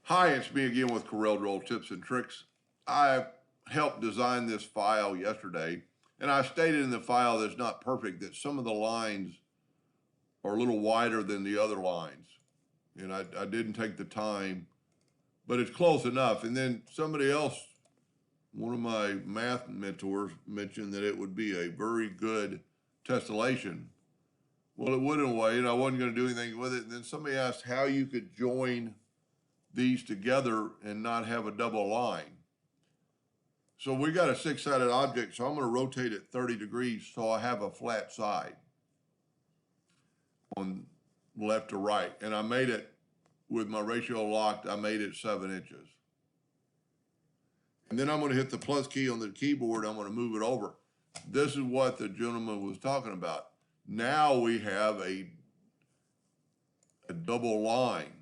Hi, it's me again with Corel Draw Tips and Tricks. I helped design this file yesterday, and I stated in the file that's not perfect that some of the lines are a little wider than the other lines. And I didn't take the time, but it's close enough. And then somebody else, one of my math mentors, mentioned that it would be a very good tessellation. Well, it would in a way, and I wasn't going to do anything with it. And then somebody asked how you could join these together and not have a double line. So we got a six-sided object, so I'm going to rotate it 30 degrees so I have a flat side on left to right. And I made it with my ratio locked, I made it 7 inches. And then I'm going to hit the plus key on the keyboard. I'm going to move it over. This is what the gentleman was talking about. Now we have a double line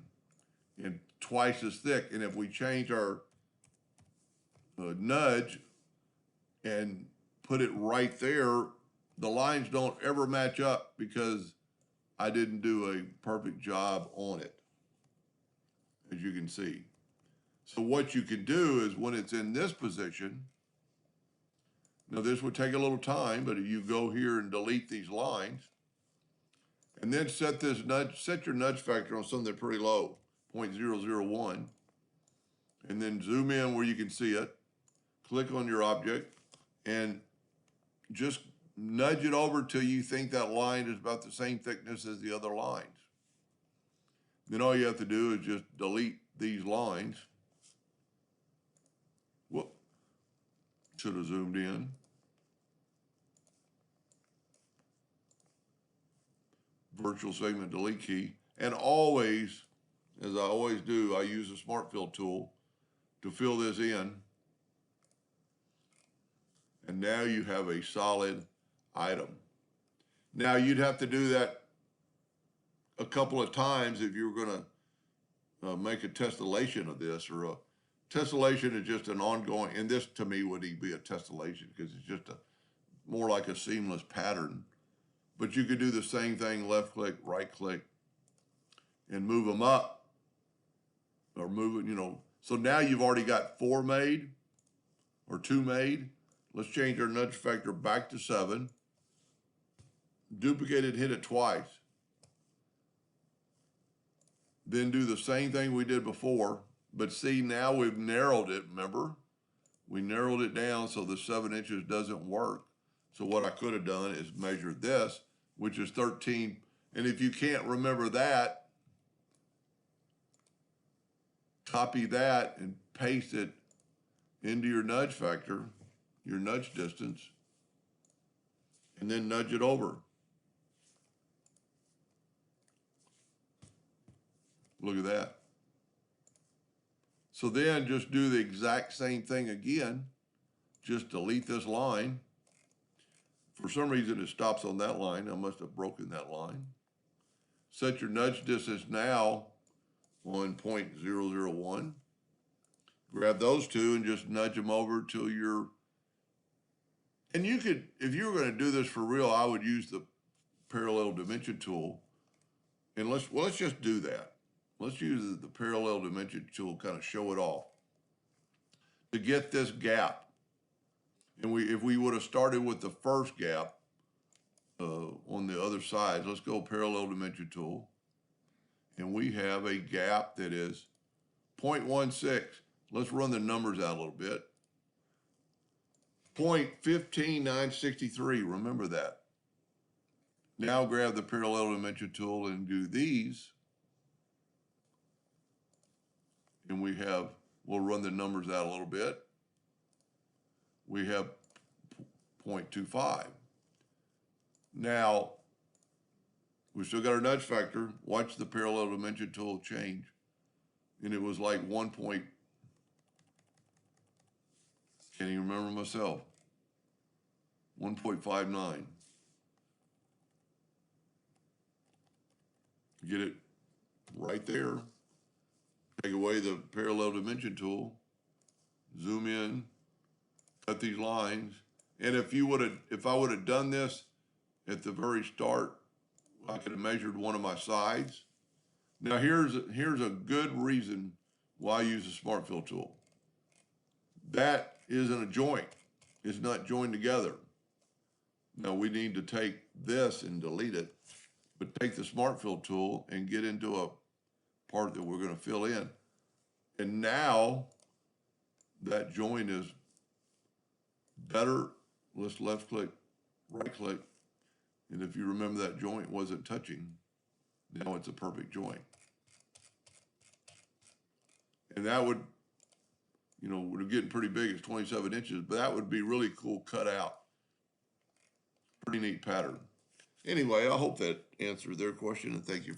and twice as thick. And if we change our nudge and put it right there, the lines don't ever match up because I didn't do a perfect job on it, as you can see. So what you can do is when it's in this position, now this would take a little time, but you go here and delete these lines, and then set your nudge factor on something pretty low, 0.001, and then zoom in where you can see it, click on your object, and just nudge it over till you think that line is about the same thickness as the other lines. Then all you have to do is just delete these lines. Whoop, should have zoomed in. Virtual segment delete key. And always, as I always do, I use a smart fill tool to fill this in. And now you have a solid item. Now you'd have to do that a couple of times if you were going to make a tessellation of this, or a tessellation is just an ongoing, and this to me would be a tessellation because it's just more like a seamless pattern. But you could do the same thing, left click, right click, and move them up, or move it, So now you've already got 4 made, or 2 made. Let's change our nudge factor back to 7. Duplicate it, hit it twice. Then do the same thing we did before, but see, now we've narrowed it, remember? We narrowed it down so the 7 inches doesn't work. So what I could have done is measured this, which is 13. And if you can't remember that, copy that and paste it into your nudge factor, your nudge distance, and then nudge it over. Look at that. So then just do the exact same thing again. Just delete this line. For some reason it stops on that line. I must have broken that line. Set your nudge distance now on 0.001. Grab those two and just nudge them over till you're, and you could, if you were going to do this for real, I would use the parallel dimension tool. And let's just do that. Let's use the parallel dimension tool, kind of show it off, to get this gap. And if we would have started with the first gap on the other side, let's go parallel dimension tool. And we have a gap that is 0.16. Let's run the numbers out a little bit. 0.15963, remember that. Now grab the parallel dimension tool and do these. And we'll run the numbers out a little bit. We have 0.25. Now, we still got our nudge factor. Watch the parallel dimension tool change. And it was like 1 point, can't even remember myself, 1.59. Get it right there. Take away the parallel dimension tool, zoom in, cut these lines. And if I would have done this at the very start, I could have measured one of my sides. Now here's a good reason Why use the Smart Fill tool? That isn't a joint. It's not joined together. Now we need to take this and delete it, but take the Smart Fill tool and get into a part that we're going to fill in. And now that joint is better. Let's left click, right click. And if you remember, that joint wasn't touching. Now it's a perfect joint. And that would, you know, we're getting pretty big. It's 27 inches, but that would be really cool cut out. Pretty neat pattern. Anyway, I hope that answered their question, and thank you.